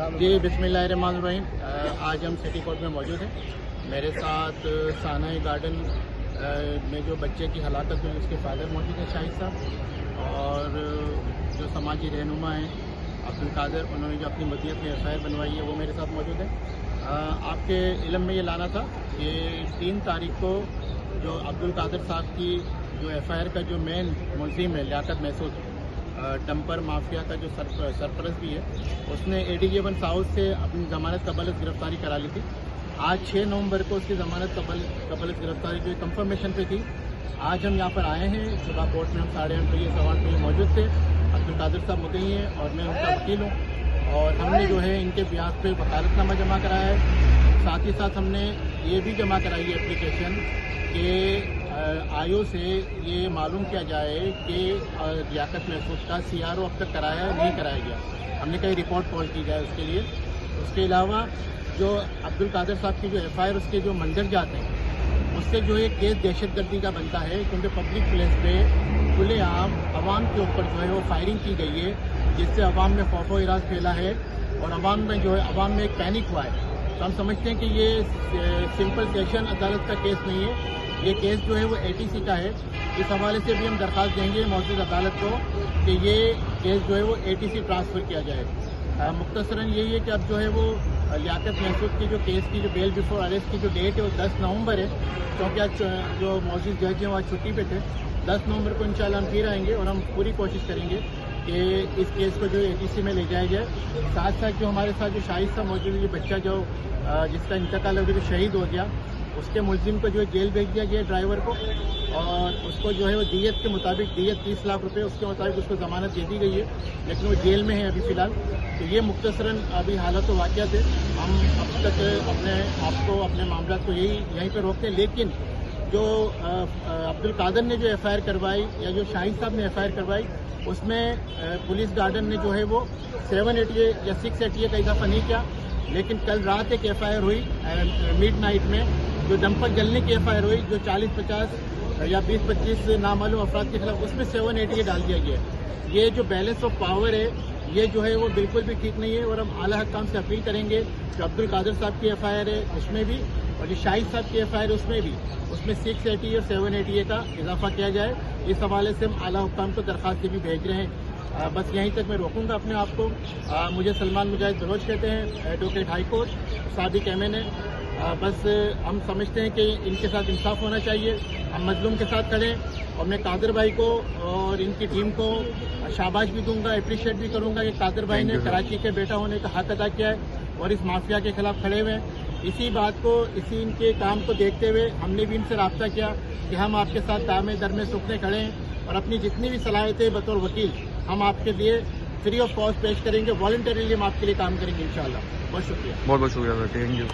جی बिस्मिल्लाहिर्रहमानिर्रहीम। आज हम सिटी कोर्ट में मौजूद हैं। मेरे साथ साना गार्डन में जो बच्चे की हलाकत हुई उसके फादर मौजूद हैं शाहिद साहब, और जो समाजी रहनुमा हैं अब्दुल कादर, उन्होंने जो अपनी मदीयत में FIR बनवाई है वो मेरे साथ मौजूद है। आपके इल्म में ये लाना था कि 3 तारीख को जो अब्दुल कादर साहब की जो FIR का जो मेन मुलजिम है लियाकत महसूद, डंपर माफिया का जो सरपरस्त भी है, उसने ADJ1 साउथ से अपनी ज़मानत कबलत गिरफ्तारी करा ली थी। आज 6 नवंबर को उसकी ज़मानत कबलत गिरफ्तारी जो कंफर्मेशन पे थी। आज हम यहाँ पर आए हैं, सुबह कोर्ट में हम 8:30 बजे 8:15 बजे मौजूद थे। अब्दुल कादर साहब मुद्दई हैं और मैं उनका वकील हूँ, और हमने जो है इनके ब्याज पे वकालतनामा जमा कराया है। साथ ही साथ हमने ये भी जमा कराई है एप्लीकेशन कि आयो से ये मालूम किया जाए कि लियाकत महसूद का CRO अब तक कराया है नहीं कराया गया। हमने कहीं रिपोर्ट कॉल की जाए उसके लिए। उसके अलावा जो अब्दुल कादर साहब की जो FIR उसके जो मंजर जाते हैं उससे जो है केस दहशतगर्दी का बनता है, क्योंकि पब्लिक प्लेस पे खुलेआम आवाम के ऊपर जो है वो फायरिंग की गई है, जिससे आवाम में खौफ व इराज फैला है और आवाम में जो है आवाम में एक पैनिक हुआ है। तो हम समझते हैं कि ये सिंपल सेशन अदालत का केस नहीं है, ये केस जो है वो ATC का है। इस हवाले से भी हम दरख्वास्त देंगे मौजूद अदालत को कि ये केस जो है वो ATC ट्रांसफ़र किया जाए। मुख्तसरन यही है कि अब जो है वो लियाकत महसूद की जो केस की जो बेल बिफोर अरेस्ट की जो डेट है वो 10 नवंबर है, क्योंकि आज जो मौजूद जज हैं वो आज छुट्टी पे थे। 10 नवंबर को इंशाल्लाह हम फिर आएंगे और हम पूरी कोशिश करेंगे कि इस केस को जो ATC में ले जाया जाए। साथ साथ जो हमारे साथ जो शाहिद साहब मौजूद है, बच्चा जो जिसका इंतकाल अभी जो शहीद हो गया, उसके मुलजिम को जो है जेल भेज दिया गया ड्राइवर को, और उसको जो है वो दियत के मुताबिक 30 लाख रुपए उसके मुताबिक उसको ज़मानत दे दी गई है, लेकिन वो जेल में है अभी फ़िलहाल। तो ये मुख्तसरन अभी हालत व वाक़ियात है। हम अब तक अपने आप को अपने मामला को यहीं पर रोकते हैं, लेकिन जो अब्दुल कादर ने जो FIR करवाई या जो शाहिद साहब ने FIR करवाई, उसमें पुलिस गार्डन ने जो है वो 780 या 680 का इजाफा नहीं किया। लेकिन कल रात एक FIR हुई मिडनाइट में, जो डंपर जलने की FIR हुई, जो 40-50 या 20-25 नामालूम अफराद के खिलाफ, उसमें 780 डाल दिया गया है। ये जो बैलेंस ऑफ पावर है ये जो है वो बिल्कुल भी ठीक नहीं है, और हम आला हकाम से अपील करेंगे कि अब्दुल कादर साहब की FIR है उसमें भी, और जो शाहिद साहब की FIR है उसमें भी, उसमें 680 और 780 का इजाफा किया जाए। इस हवाले से हम आला हुकाम को दरख्वास्त भी भेज रहे हैं। बस यहीं तक मैं रोकूंगा अपने आप को। मुझे सलमान मुजाहिद बलोच कहते हैं, एडवोकेट हाई कोर्ट, साबिक MNA। बस हम समझते हैं कि इनके साथ इंसाफ होना चाहिए। हम मजलूम के साथ खड़े, और मैं कादर भाई को और इनकी टीम को शाबाश भी दूंगा, अप्रिशिएट भी करूंगा कि कादर भाई ने कराची के बेटा होने का हक अदा किया है और इस माफिया के खिलाफ खड़े हुए हैं। इसी बात को, इसी इनके काम को देखते हुए हमने भी इनसे राब्ता किया कि हम आपके साथ दामे दरमे सुखने खड़े हैं, और अपनी जितनी भी सलाहियतें बतौर वकील हम आपके लिए फ्री ऑफ कॉस्ट पेश करेंगे। वॉलंटरीली हम आपके लिए काम करेंगे इंशाल्लाह। बहुत शुक्रिया। बहुत शुक्रिया, थैंक यू।